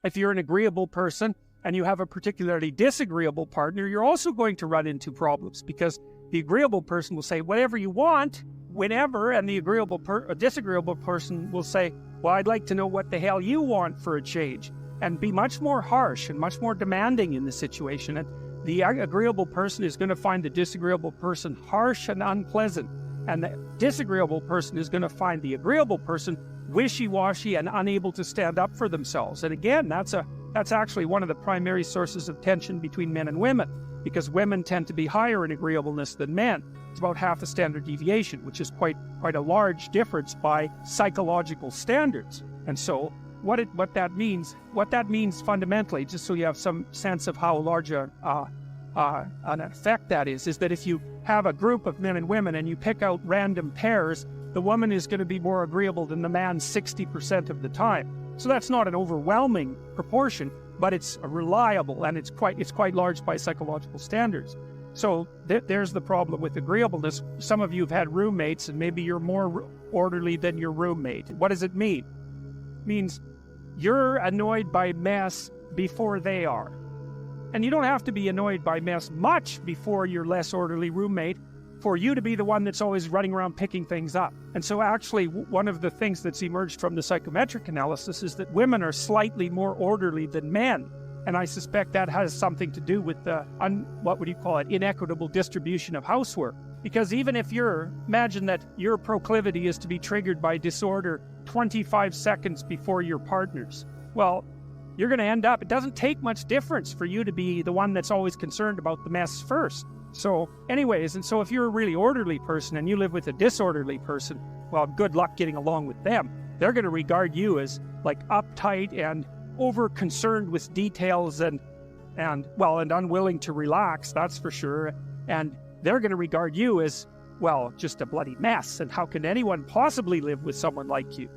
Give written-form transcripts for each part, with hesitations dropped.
If you're an agreeable person and you have a particularly disagreeable partner, you're also going to run into problems, because the agreeable person will say whatever you want, whenever, and the disagreeable person will say, well, I'd like to know what the hell you want for a change, and be much more harsh and much more demanding in the situation. And the agreeable person is going to find the disagreeable person harsh and unpleasant, and the disagreeable person is going to find the agreeable person wishy-washy and unable to stand up for themselves. And again, that's actually one of the primary sources of tension between men and women, because women tend to be higher in agreeableness than men. It's about half a standard deviation, which is quite a large difference by psychological standards. And so what that means fundamentally, just so you have some sense of how large an effect that is that if you have a group of men and women and you pick out random pairs, the woman is going to be more agreeable than the man 60% of the time. So that's not an overwhelming proportion, but it's reliable, and it's quite large by psychological standards. So there's the problem with agreeableness. Some of you have had roommates, and maybe you're more orderly than your roommate. What does it mean? It means you're annoyed by mess before they are. And you don't have to be annoyed by mess much before your less orderly roommate for you to be the one that's always running around picking things up. And so actually, one of the things that's emerged from the psychometric analysis is that women are slightly more orderly than men. And I suspect that has something to do with the, inequitable distribution of housework. Because even if imagine that your proclivity is to be triggered by disorder 25 seconds before your partner's, well, you're going to end up, it doesn't take much difference for you to be the one that's always concerned about the mess first. So anyways, and so if you're a really orderly person and you live with a disorderly person, well, good luck getting along with them. They're going to regard you as like uptight and over concerned with details and unwilling to relax, that's for sure. And they're going to regard you as, well, just a bloody mess. And how can anyone possibly live with someone like you?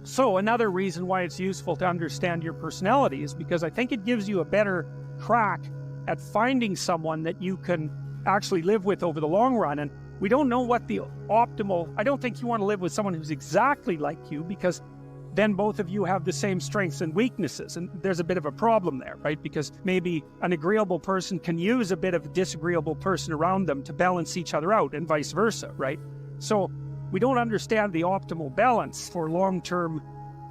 So another reason why it's useful to understand your personality is because I think it gives you a better crack at finding someone that you can actually live with over the long run. And we don't know what the optimal, I don't think you want to live with someone who's exactly like you, because then both of you have the same strengths and weaknesses. And there's a bit of a problem there, right? Because maybe an agreeable person can use a bit of a disagreeable person around them to balance each other out, and vice versa, right? So we don't understand the optimal balance for long-term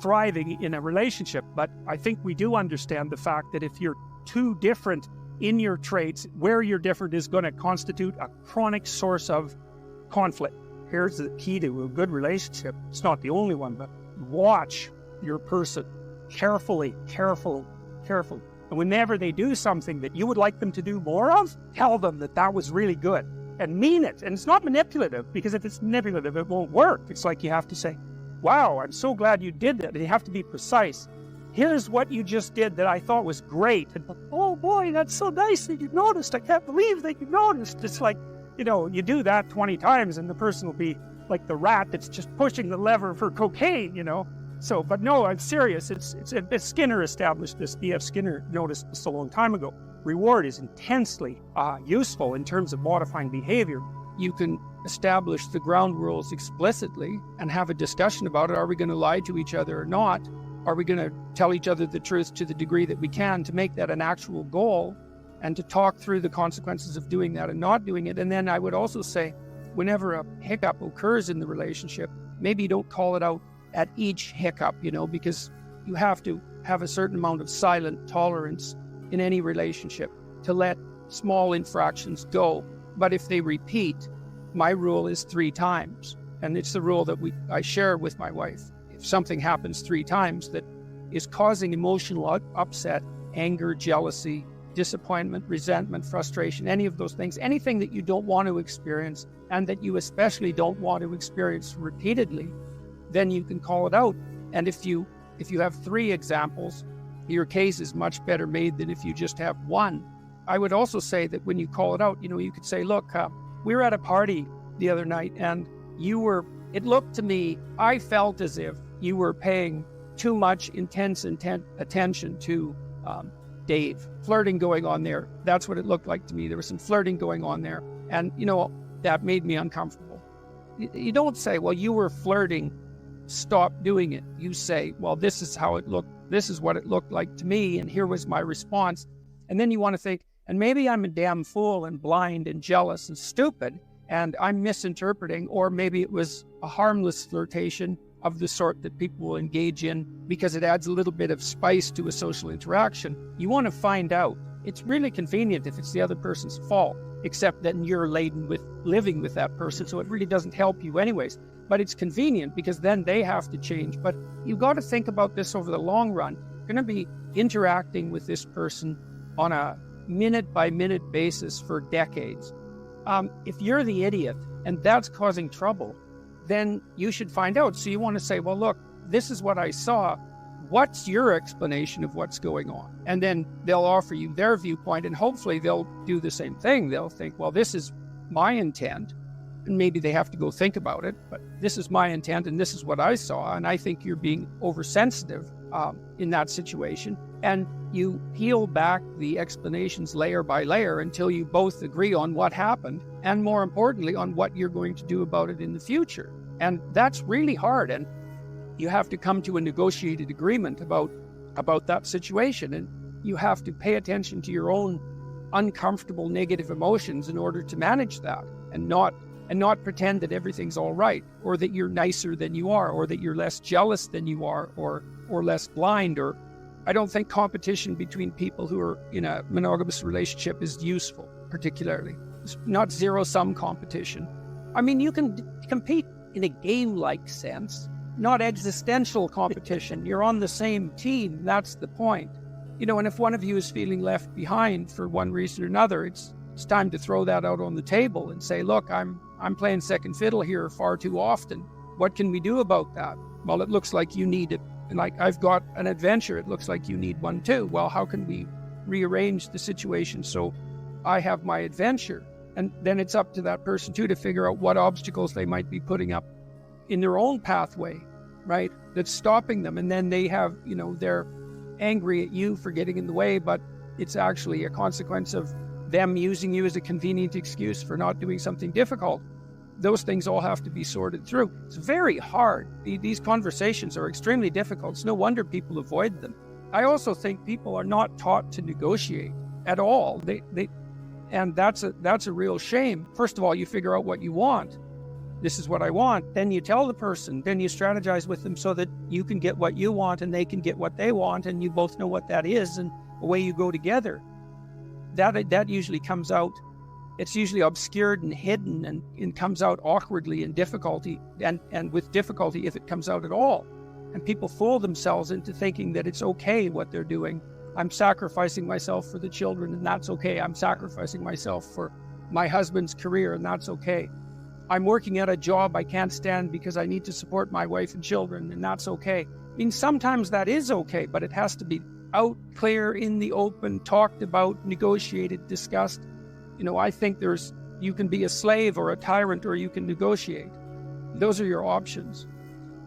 thriving in a relationship, but I think we do understand the fact that if you're too different in your traits, where you're different is going to constitute a chronic source of conflict. Here's the key to a good relationship. It's not the only one, but watch your person carefully. And whenever they do something that you would like them to do more of, tell them that was really good and mean it. And it's not manipulative, because if it's manipulative, it won't work. It's like you have to say, wow, I'm so glad you did that. And you have to be precise. Here's what you just did that I thought was great. And, oh boy, that's so nice that you noticed. I can't believe that you noticed. It's like, you do that 20 times and the person will be like the rat that's just pushing the lever for cocaine, So, but no, I'm serious. It's Skinner established this. B.F. Skinner noticed this a long time ago. Reward is intensely useful in terms of modifying behavior. You can establish the ground rules explicitly and have a discussion about it. Are we going to lie to each other or not? Are we going to tell each other the truth to the degree that we can to make that an actual goal, and to talk through the consequences of doing that and not doing it? And then I would also say, whenever a hiccup occurs in the relationship, maybe you don't call it out at each hiccup, because you have to have a certain amount of silent tolerance in any relationship to let small infractions go. But if they repeat, my rule is 3 times. And it's the rule that I share with my wife. If something happens 3 times that is causing emotional upset, anger, jealousy, disappointment, resentment, frustration, any of those things, anything that you don't want to experience and that you especially don't want to experience repeatedly, then you can call it out. And if you have 3 examples, your case is much better made than if you just have 1. I would also say that when you call it out, you could say, look, we were at a party the other night and it looked to me, I felt as if you were paying too much intense attention to Dave. Flirting going on there. That's what it looked like to me. There was some flirting going on there. And, that made me uncomfortable. You don't say, well, you were flirting, stop doing it. You say, well, this is how it looked this is what it looked like to me, and here was my response. And then you want to think, and maybe I'm a damn fool and blind and jealous and stupid, and I'm misinterpreting, or maybe it was a harmless flirtation of the sort that people will engage in because it adds a little bit of spice to a social interaction. You want to find out. It's really convenient if it's the other person's fault, except that you're laden with living with that person, so it really doesn't help you anyways. But it's convenient because then they have to change. But you've got to think about this over the long run. You're going to be interacting with this person on a minute-by-minute basis for decades. If you're the idiot and that's causing trouble, then you should find out. So you want to say, well, look, this is what I saw. What's your explanation of what's going on? And then they'll offer you their viewpoint, and hopefully they'll do the same thing. They'll think, well, this is my intent. And maybe they have to go think about it, but this is my intent and this is what I saw. And I think you're being oversensitive in that situation. And you peel back the explanations layer by layer until you both agree on what happened, and more importantly, on what you're going to do about it in the future. And that's really hard. And you have to come to a negotiated agreement about that situation. And you have to pay attention to your own uncomfortable negative emotions in order to manage that, and not pretend that everything's all right, or that you're nicer than you are, or that you're less jealous than you are, or less blind. Or I don't think competition between people who are in a monogamous relationship is useful, particularly. It's not zero-sum competition. I mean, you can compete in a game-like sense, not existential competition. You're on the same team. That's the point. And if one of you is feeling left behind for one reason or another, it's time to throw that out on the table and say, look, I'm playing second fiddle here far too often. What can we do about that? Well, it looks like you need it. Like, I've got an adventure. It looks like you need one too. Well, how can we rearrange the situation so I have my adventure? And then it's up to that person too to figure out what obstacles they might be putting up in their own pathway, right? That's stopping them. And then they have, they're angry at you for getting in the way, but it's actually a consequence of them using you as a convenient excuse for not doing something difficult. Those things all have to be sorted through. It's very hard. These conversations are extremely difficult. It's no wonder people avoid them. I also think people are not taught to negotiate at all. And that's a real shame. First of all, you figure out what you want. This is what I want. Then you tell the person. Then you strategize with them so that you can get what you want and they can get what they want, and you both know what that is, and away you go together. That usually comes out. It's usually obscured and hidden, and comes out awkwardly and difficulty, and with difficulty if it comes out at all. And people fool themselves into thinking that it's okay what they're doing. I'm sacrificing myself for the children, and that's okay. I'm sacrificing myself for my husband's career, and that's okay. I'm working at a job I can't stand because I need to support my wife and children, and that's okay. I mean, sometimes that is okay, but it has to be out, clear, in the open, talked about, negotiated, discussed. I think you can be a slave or a tyrant, or you can negotiate. Those are your options.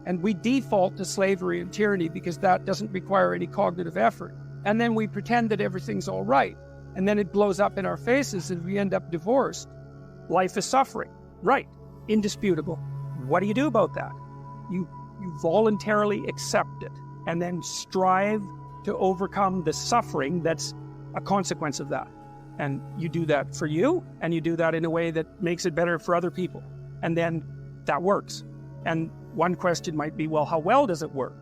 And we default to slavery and tyranny because that doesn't require any cognitive effort. And then we pretend that everything's all right. And then it blows up in our faces and we end up divorced. Life is suffering. Right. Indisputable. What do you do about that? You voluntarily accept it and then strive to overcome the suffering that's a consequence of that. And you do that for you, and you do that in a way that makes it better for other people. And then that works. And one question might be, well, how well does it work?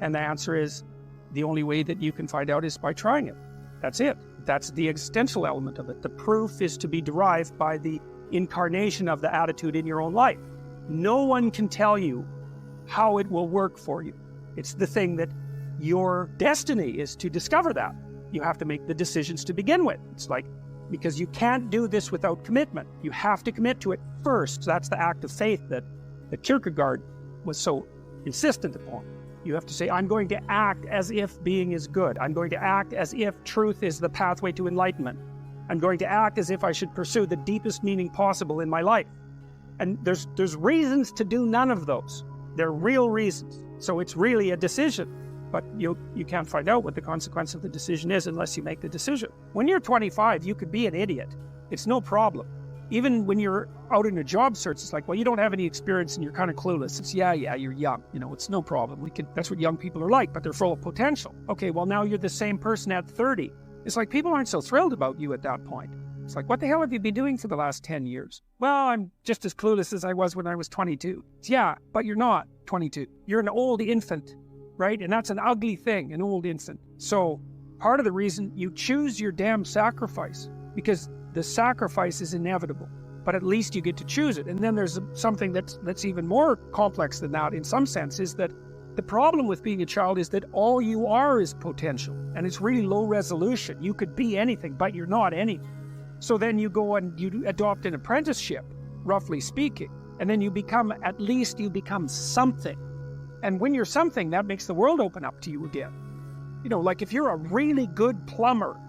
And the answer is, the only way that you can find out is by trying it. That's it. That's the existential element of it. The proof is to be derived by the incarnation of the attitude in your own life. No one can tell you how it will work for you. It's the thing that your destiny is to discover that. You have to make the decisions to begin with. It's like, because you can't do this without commitment. You have to commit to it first. That's the act of faith that Kierkegaard was so insistent upon. You have to say, I'm going to act as if being is good. I'm going to act as if truth is the pathway to enlightenment. I'm going to act as if I should pursue the deepest meaning possible in my life. And there's reasons to do none of those. They're real reasons. So it's really a decision. But you can't find out what the consequence of the decision is unless you make the decision. When you're 25, you could be an idiot. It's no problem. Even when you're out in a job search, it's like, well, you don't have any experience and you're kind of clueless. It's, yeah, you're young. It's no problem. That's what young people are like, but they're full of potential. Okay, well, now you're the same person at 30. It's like people aren't so thrilled about you at that point. It's like, what the hell have you been doing for the last 10 years? Well, I'm just as clueless as I was when I was 22. It's, yeah, but you're not 22. You're an old infant, right? And that's an ugly thing, an old infant. So part of the reason you choose your damn sacrifice, because the sacrifice is inevitable, but at least you get to choose it. And then there's something that's even more complex than that in some sense, is that the problem with being a child is that all you are is potential, and it's really low resolution. You could be anything, but you're not anything. So then you go and you adopt an apprenticeship, roughly speaking, and then you become something. And when you're something, that makes the world open up to you again. Like if you're a really good plumber,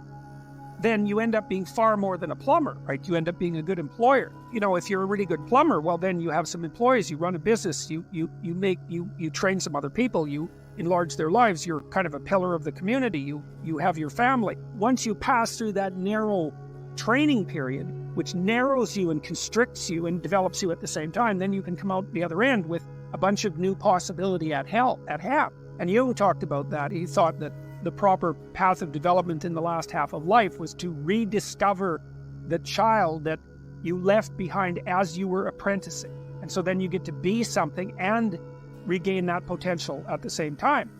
then you end up being far more than a plumber, right? You end up being a good employer. If you're a really good plumber, well, then you have some employees, you run a business, you train some other people, you enlarge their lives, you're kind of a pillar of the community, you have your family. Once you pass through that narrow training period, which narrows you and constricts you and develops you at the same time, then you can come out the other end with a bunch of new possibility at hand. And Jung talked about that. He thought that the proper path of development in the last half of life was to rediscover the child that you left behind as you were apprenticing. And so then you get to be something and regain that potential at the same time.